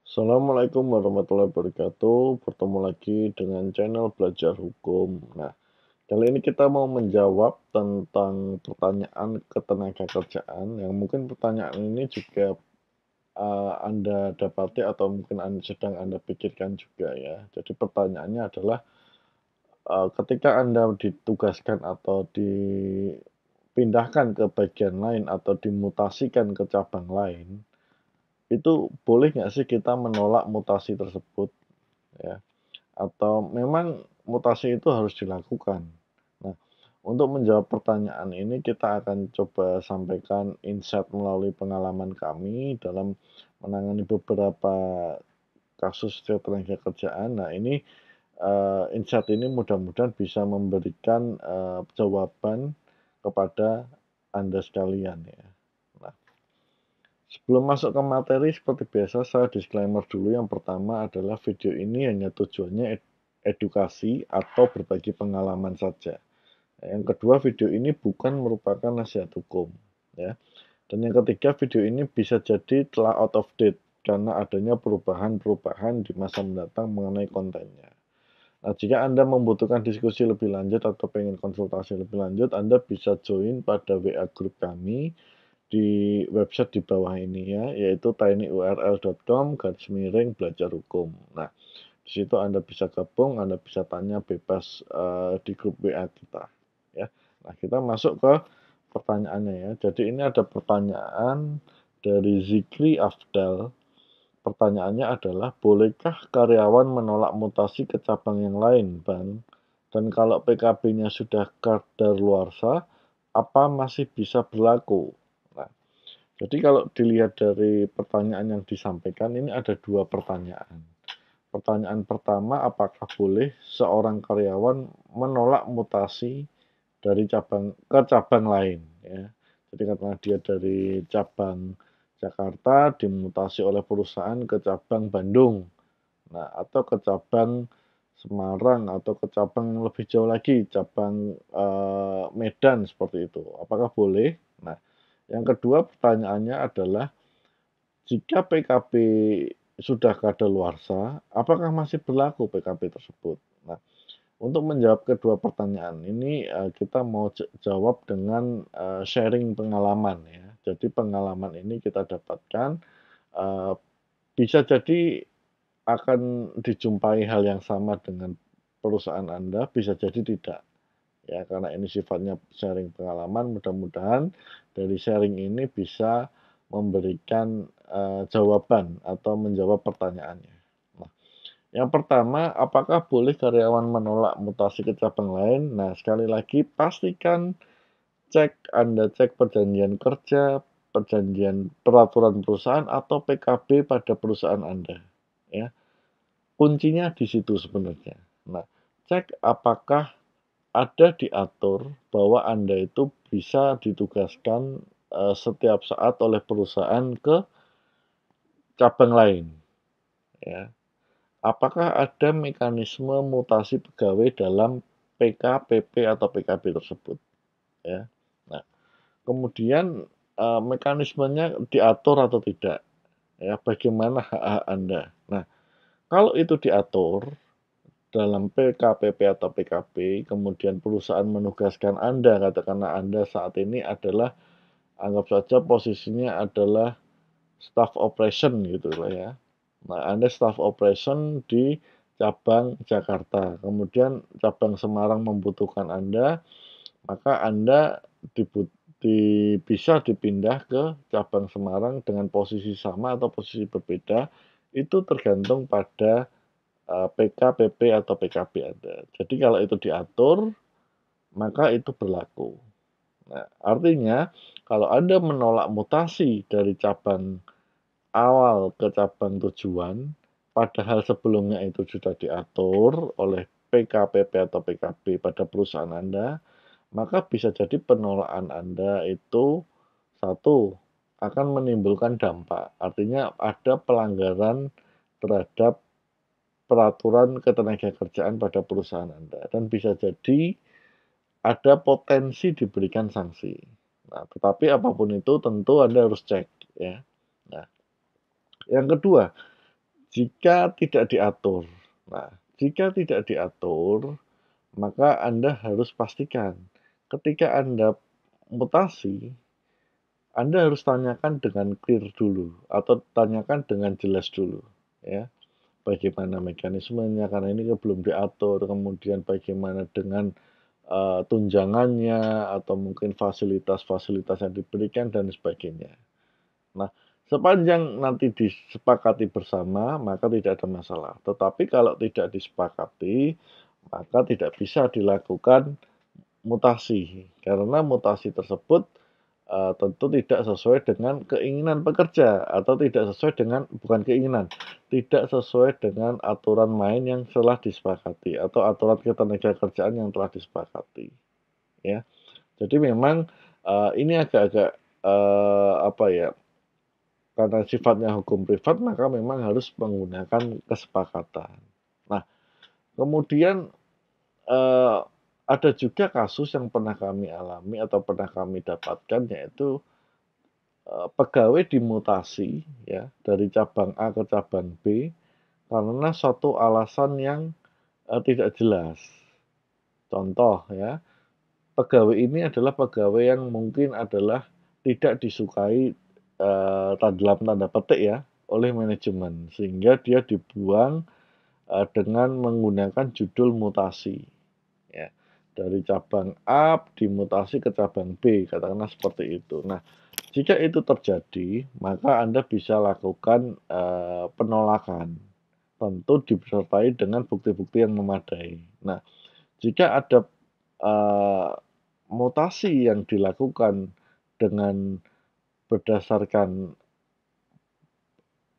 Assalamualaikum warahmatullahi wabarakatuh. Bertemu lagi dengan channel Belajar Hukum. Nah, kali ini kita mau menjawab tentang pertanyaan ketenagakerjaan yang mungkin pertanyaan ini juga Anda dapati atau mungkin sedang Anda pikirkan juga ya. Jadi pertanyaannya adalah ketika Anda ditugaskan atau dipindahkan ke bagian lain atau dimutasikan ke cabang lain, itu boleh nggak sih kita menolak mutasi tersebut ya? Atau memang mutasi itu harus dilakukan? Nah, untuk menjawab pertanyaan ini kita akan coba sampaikan insight melalui pengalaman kami dalam menangani beberapa kasus ketenagakerjaan. Nah, ini insight ini mudah-mudahan bisa memberikan jawaban kepada Anda sekalian ya. Nah, sebelum masuk ke materi, seperti biasa saya disclaimer dulu. Yang pertama adalah video ini hanya tujuannya edukasi atau berbagi pengalaman saja. Yang kedua, video ini bukan merupakan nasihat hukum, ya. Dan yang ketiga, video ini bisa jadi telah out of date karena adanya perubahan-perubahan di masa mendatang mengenai kontennya. Nah, jika Anda membutuhkan diskusi lebih lanjut atau pengen konsultasi lebih lanjut, Anda bisa join pada WA grup kami di website di bawah ini ya, yaitu tinyurl.com/belajar hukum. Nah, di situ Anda bisa gabung, Anda bisa tanya bebas di grup WA kita ya. Nah, kita masuk ke pertanyaannya ya. Jadi ini ada pertanyaan dari Zikri Afdal. Pertanyaannya adalah, bolehkah karyawan menolak mutasi ke cabang yang lain, Bang? Dan kalau PKB-nya sudah kadaluarsa, apa masih bisa berlaku? Nah, jadi kalau dilihat dari pertanyaan yang disampaikan, ini ada dua pertanyaan. Pertanyaan pertama, apakah boleh seorang karyawan menolak mutasi dari cabang lain? Ya. Jadi karena dia dari cabang Jakarta dimutasi oleh perusahaan ke cabang Bandung, nah atau ke cabang Semarang atau ke cabang lebih jauh lagi, cabang Medan seperti itu. Apakah boleh? Nah, yang kedua pertanyaannya adalah, jika PKB sudah kadaluarsa, apakah masih berlaku PKB tersebut? Nah, untuk menjawab kedua pertanyaan ini, kita mau jawab dengan sharing pengalaman ya. Jadi pengalaman ini kita dapatkan, eee, bisa jadi akan dijumpai hal yang sama dengan perusahaan Anda, bisa jadi tidak. Ya, karena ini sifatnya sharing pengalaman, mudah-mudahan dari sharing ini bisa memberikan jawaban atau menjawab pertanyaannya. Nah, yang pertama, apakah boleh karyawan menolak mutasi ke cabang lain? Nah, sekali lagi pastikan Anda cek perjanjian kerja, perjanjian peraturan perusahaan atau PKB pada perusahaan Anda, ya. Kuncinya di situ sebenarnya. Nah, cek apakah ada diatur bahwa Anda itu bisa ditugaskan setiap saat oleh perusahaan ke cabang lain, ya. Apakah ada mekanisme mutasi pegawai dalam PK, PP, atau PKB tersebut, ya. Nah, kemudian mekanismenya diatur atau tidak, ya. Bagaimana hak-hak Anda. Nah, kalau itu diatur dalam PK, PP, atau PKB, kemudian perusahaan menugaskan Anda, katakanlah Anda saat ini adalah, anggap saja posisinya adalah staff operation gitu lah ya. Nah, Anda staff operation di cabang Jakarta, kemudian cabang Semarang membutuhkan Anda, maka Anda bisa dipindah ke cabang Semarang dengan posisi sama atau posisi berbeda, itu tergantung pada PK, PP, atau PKB Anda. Jadi kalau itu diatur, maka itu berlaku. Nah, artinya kalau Anda menolak mutasi dari cabang awal ke cabang tujuan, padahal sebelumnya itu sudah diatur oleh PK, PP, atau PKB pada perusahaan Anda, maka bisa jadi penolakan Anda itu, satu, akan menimbulkan dampak. Artinya ada pelanggaran terhadap peraturan ketenagakerjaan pada perusahaan Anda, dan bisa jadi ada potensi diberikan sanksi. Nah, tetapi apapun itu tentu Anda harus cek ya. Nah, yang kedua, Jika tidak diatur. Nah, jika tidak diatur, maka Anda harus pastikan ketika Anda mutasi, Anda harus tanyakan dengan clear dulu atau tanyakan dengan jelas dulu, ya. Bagaimana mekanismenya karena ini belum diatur, kemudian bagaimana dengan tunjangannya atau mungkin fasilitas-fasilitas yang diberikan dan sebagainya. Nah, sepanjang nanti disepakati bersama, maka tidak ada masalah. Tetapi kalau tidak disepakati, maka tidak bisa dilakukan mutasi, karena mutasi tersebut tentu tidak sesuai dengan keinginan pekerja atau tidak sesuai dengan bukan keinginan, tidak sesuai dengan aturan main yang telah disepakati atau aturan ketenagakerjaan yang telah disepakati, ya. Jadi memang ini agak-agak apa ya? Karena sifatnya hukum privat, maka memang harus menggunakan kesepakatan. Nah, kemudian eh, ada juga kasus yang pernah kami alami atau pernah kami dapatkan, yaitu pegawai dimutasi ya dari cabang A ke cabang B karena suatu alasan yang tidak jelas. Contoh ya, pegawai ini adalah pegawai yang mungkin adalah tidak disukai dalam tanda petik ya oleh manajemen sehingga dia dibuang dengan menggunakan judul mutasi ya. Dari cabang A dimutasi ke cabang B, katakanlah seperti itu. Nah, jika itu terjadi, maka Anda bisa lakukan penolakan. Tentu disertai dengan bukti-bukti yang memadai. Nah, jika ada uh, mutasi yang dilakukan dengan berdasarkan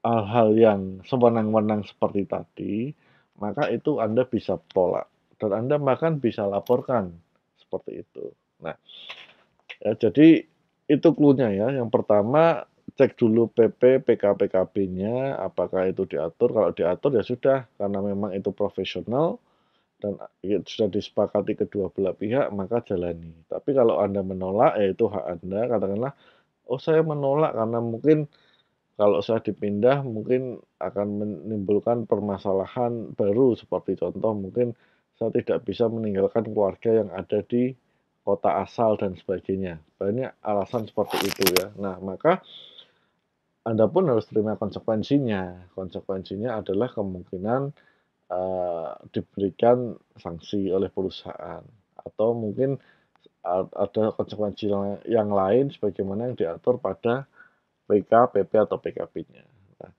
hal-hal yang sewenang-wenang seperti tadi, maka itu Anda bisa tolak dan Anda bahkan bisa laporkan seperti itu. Nah, ya, jadi itu clue-nya ya. Yang pertama, cek dulu PP, PKPKB-nya, apakah itu diatur. Kalau diatur ya sudah, karena memang itu profesional dan sudah disepakati kedua belah pihak, maka jalani. Tapi kalau Anda menolak, ya itu hak Anda. Katakanlah, oh saya menolak karena mungkin kalau saya dipindah mungkin akan menimbulkan permasalahan baru, seperti contoh mungkin saya tidak bisa meninggalkan keluarga yang ada di kota asal dan sebagainya. Banyak alasan seperti itu ya. Nah, maka Anda pun harus terima konsekuensinya. Konsekuensinya adalah kemungkinan diberikan sanksi oleh perusahaan atau mungkin ada konsekuensi yang lain sebagaimana yang diatur pada PK, PP atau PKP-nya. Nah,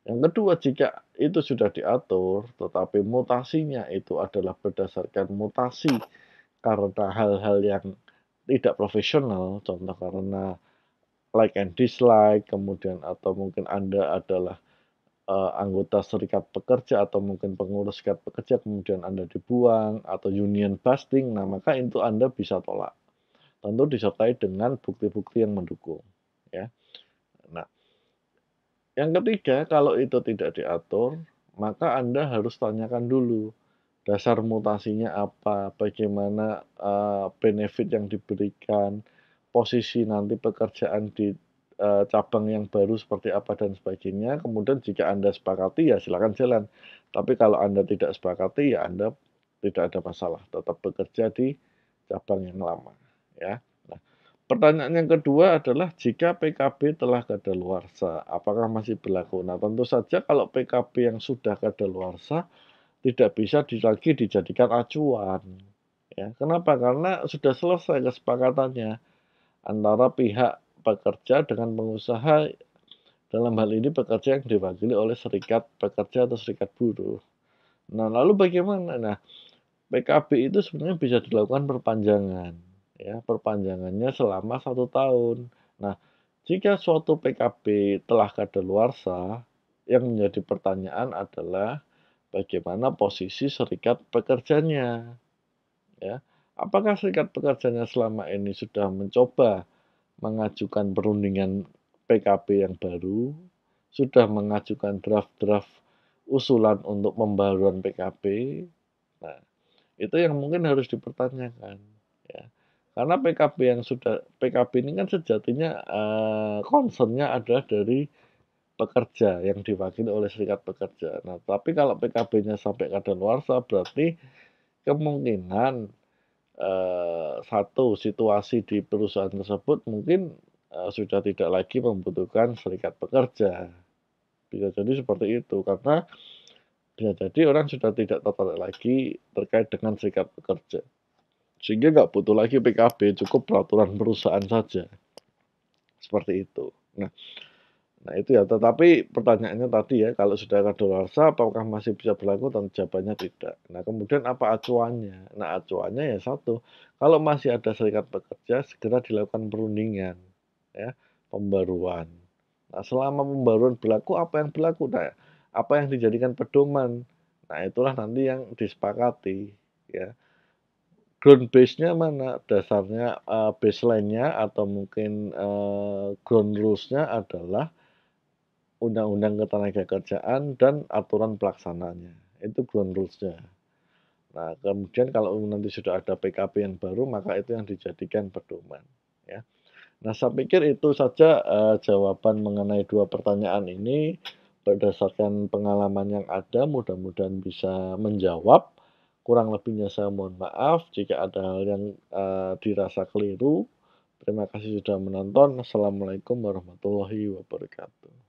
yang kedua, jika itu sudah diatur, tetapi mutasinya itu adalah berdasarkan mutasi karena hal-hal yang tidak profesional, contoh karena like and dislike, kemudian atau mungkin Anda adalah anggota serikat pekerja atau mungkin pengurus serikat pekerja, kemudian Anda dibuang atau union busting, nah maka itu Anda bisa tolak. Tentu disertai dengan bukti-bukti yang mendukung, ya. Nah, yang ketiga, kalau itu tidak diatur, maka Anda harus tanyakan dulu dasar mutasinya apa, bagaimana benefit yang diberikan, posisi nanti pekerjaan di cabang yang baru seperti apa dan sebagainya. Kemudian jika Anda sepakati ya silakan jalan. Tapi kalau Anda tidak sepakati ya Anda tidak ada masalah, tetap bekerja di cabang yang lama, ya. Nah, pertanyaan yang kedua adalah jika PKB telah kadaluarsa, apakah masih berlaku? Nah, tentu saja kalau PKB yang sudah kadaluarsa tidak bisa lagi dijadikan acuan. Ya, kenapa? Karena sudah selesai kesepakatannya antara pihak pekerja dengan pengusaha, dalam hal ini pekerja yang diwakili oleh serikat pekerja atau serikat buruh. Nah, lalu bagaimana? Nah, PKB itu sebenarnya bisa dilakukan perpanjangan, ya, perpanjangannya selama 1 tahun. Nah, jika suatu PKB telah kadaluarsa, yang menjadi pertanyaan adalah bagaimana posisi serikat pekerjanya, ya. Apakah serikat pekerjanya selama ini sudah mencoba mengajukan perundingan PKB yang baru, sudah mengajukan draft-draft usulan untuk pembaruan PKB? Nah, itu yang mungkin harus dipertanyakan, ya. Karena PKB ini kan sejatinya concern adalah dari pekerja yang diwakili oleh serikat pekerja. Nah, tapi kalau PKB-nya sampai kadaluarsa berarti kemungkinan satu situasi di perusahaan tersebut mungkin sudah tidak lagi membutuhkan serikat pekerja. Bisa jadi seperti itu, karena bisa jadi orang sudah tidak tertarik lagi terkait dengan serikat pekerja. Sehingga nggak butuh lagi PKB, cukup peraturan perusahaan saja. Seperti itu. Nah itu ya, tetapi pertanyaannya tadi ya, kalau sudah kadaluarsa apakah masih bisa berlaku? Tentu jawabannya tidak. Nah kemudian apa acuannya? Nah acuannya ya satu, kalau masih ada serikat pekerja segera dilakukan perundingan, ya, pembaruan. Nah selama pembaruan berlaku, apa yang berlaku? Nah, apa yang dijadikan pedoman? Nah itulah nanti yang disepakati, ya. Ground base-nya mana? Dasarnya, baseline-nya atau mungkin, ground rules-nya adalah Undang-Undang Ketenagakerjaan dan aturan pelaksananya, itu ground rules-nya. Nah, kemudian kalau nanti sudah ada PKB yang baru, maka itu yang dijadikan pedoman, ya. Nah, saya pikir itu saja, jawaban mengenai 2 pertanyaan ini. Berdasarkan pengalaman yang ada, mudah-mudahan bisa menjawab. Kurang lebihnya saya mohon maaf jika ada hal yang, dirasa keliru. Terima kasih sudah menonton. Assalamualaikum warahmatullahi wabarakatuh.